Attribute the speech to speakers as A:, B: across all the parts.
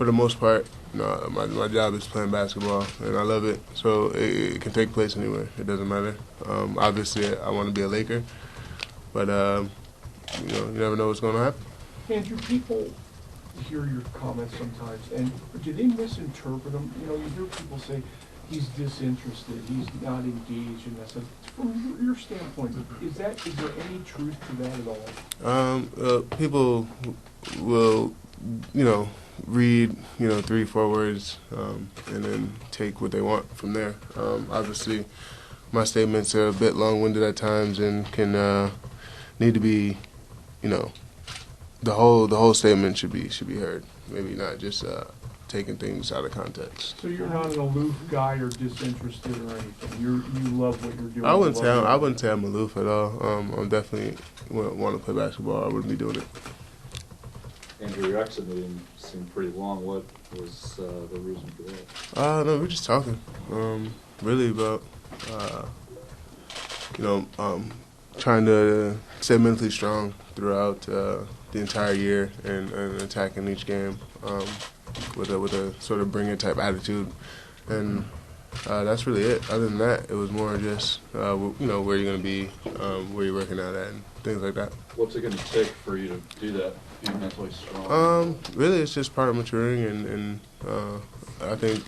A: for the most part, my job is playing basketball, and I love it. So it can take place anywhere. It doesn't matter. Obviously, I want to be a Laker, but you never know what's going to happen.
B: Andrew, people hear your comments sometimes, and do they misinterpret them? You hear people say he's disinterested, he's not engaged in this. From your standpoint, is there any truth to that at all?
A: People will, read, 3-4 words, and then take what they want from there. Obviously, my statements are a bit long-winded at times and can need to be, the whole statement should be heard. Maybe not just taking things out of context.
B: So you're not an aloof guy or disinterested or anything. You love what you're doing.
A: I wouldn't say I'm aloof at all. I'm definitely want to play basketball. I wouldn't be doing it.
C: Andrew, your exit meeting seemed pretty long. What was the reason for that?
A: No, we're just talking. Really about trying to stay mentally strong throughout the entire year and attacking each game with a sort of bring it type attitude, and that's really it. Other than that, it was more just where you're going to be, where you're working out at, and things like that.
C: What's it going to take for you to do that, be mentally strong?
A: Really, it's just part of maturing, and I think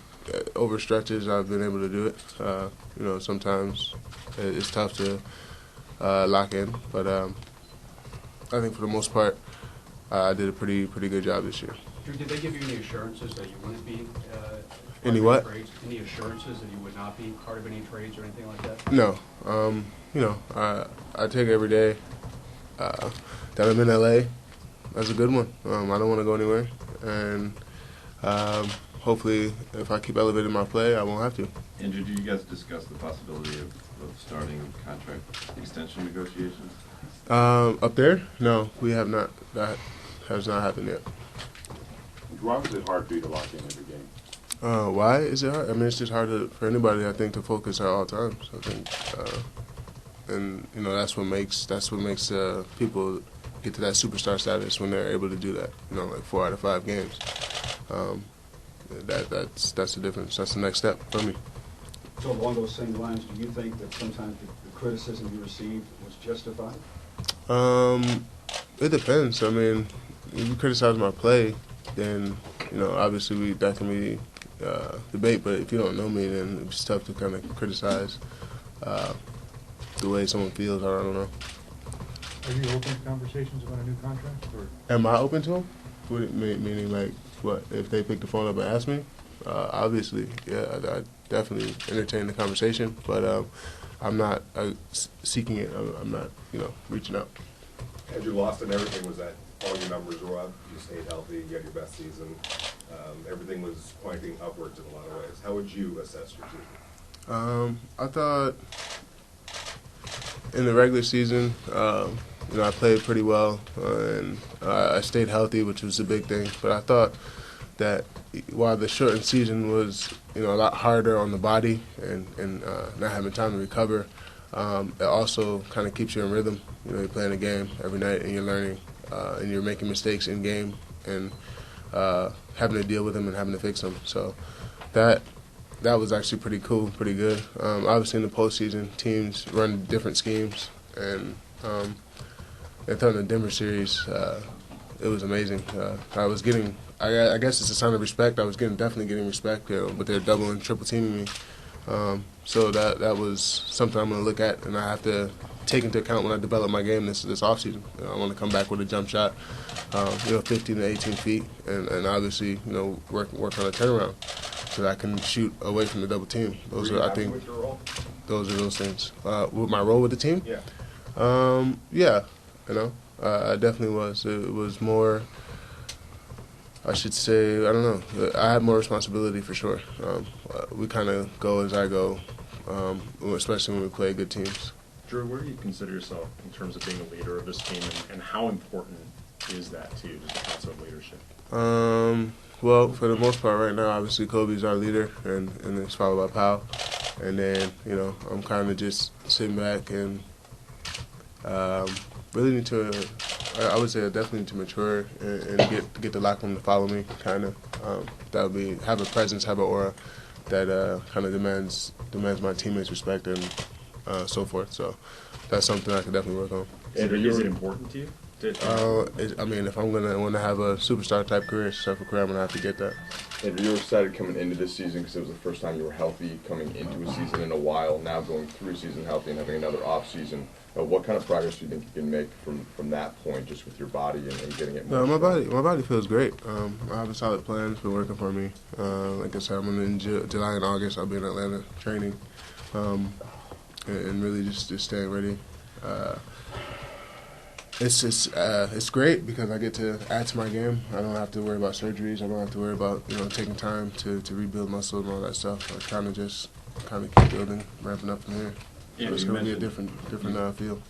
A: over stretches I've been able to do it. Sometimes it's tough to lock in, but I think for the most part, I did a pretty good job this year.
D: Did they give you any assurances that you wouldn't be
A: any what?
D: Trades? Any assurances that you would not be part of any trades or anything like that?
A: No. I take every day that I'm in LA. That's a good one. I don't want to go anywhere, and hopefully, if I keep elevating my play, I won't have to.
E: Andrew, do you guys discuss the possibility of starting contract extension negotiations?
A: Up there? No, we have not. That has not happened yet.
F: Why was it hard for you to lock in every game?
A: Why is it hard? I mean, it's just hard for anybody, I think, to focus at all times. I think, and that's what makes people get to that superstar status when they're able to do that. Like 4 out of 5 games. That's the difference. That's the next step for me.
G: So along those same lines, do you think that sometimes the criticism you received was justified?
A: It depends. I mean, if you criticize my play, then obviously that can be debate. But if you don't know me, then it's tough to kind of criticize the way someone feels. I don't know.
H: Are you open to conversations about a new contract? Or?
A: Am I open to them? Meaning like what? If they pick the phone up and ask me, obviously, yeah, I definitely entertain the conversation. But I'm not seeking it. I'm not, reaching out.
F: Andrew, lost in everything was that all your numbers were up, you stayed healthy, you had your best season. Everything was pointing upwards in a lot of ways. How would you assess your season?
A: I thought in the regular season, I played pretty well, and I stayed healthy, which was a big thing. But I thought that while the shortened season was, a lot harder on the body and not having time to recover, it also kind of keeps you in rhythm. You're playing a game every night and you're learning, and you're making mistakes in game and having to deal with them and having to fix them. So that was actually pretty cool, pretty good. Obviously in the postseason, teams run different schemes, and in the Denver series, it was amazing. I guess it's a sign of respect. I was definitely getting respect, but they're double and triple teaming me. So that was something I'm going to look at, and I have to take into account when I develop my game this offseason. I want to come back with a jump shot, 15 to 18 feet, and obviously, work on a turnaround so that I can shoot away from the double team. Those are those things. With my role with the team?
F: Yeah.
A: Yeah, I definitely was. It was more, I should say, I don't know. I had more responsibility for sure. We kind of go as I go, especially when we play good teams.
I: Drew, where do you consider yourself in terms of being a leader of this team, and how important is that to you, just the concept of leadership?
A: Well, for the most part right now, obviously Kobe's our leader, and it's followed by Powell. And then, I'm kind of just sitting back and really need to I would say definitely to mature and get the locker room to follow me, kind of. That would be have a presence, have an aura that kind of demands my teammates' respect and so forth. So that's something I could definitely work on.
I: Is it important to you?
A: I mean, if I'm gonna want to have a superstar type career, successful career, I'm gonna have to get that.
J: Andrew, you were excited coming into this season because it was the first time you were healthy coming into a season in a while. Now going through a season healthy and having another off season, what kind of progress do you think you can make from that point, just with your body and getting it more?
A: No, my body feels great. I have a solid plan. It's been working for me. Like I said, I'm in July and August. I'll be in Atlanta training, and really just staying ready. It's great because I get to add to my game. I don't have to worry about surgeries. I don't have to worry about taking time to rebuild muscle and all that stuff. I kind of keep building, ramping up from here. So it's going to be a different feel.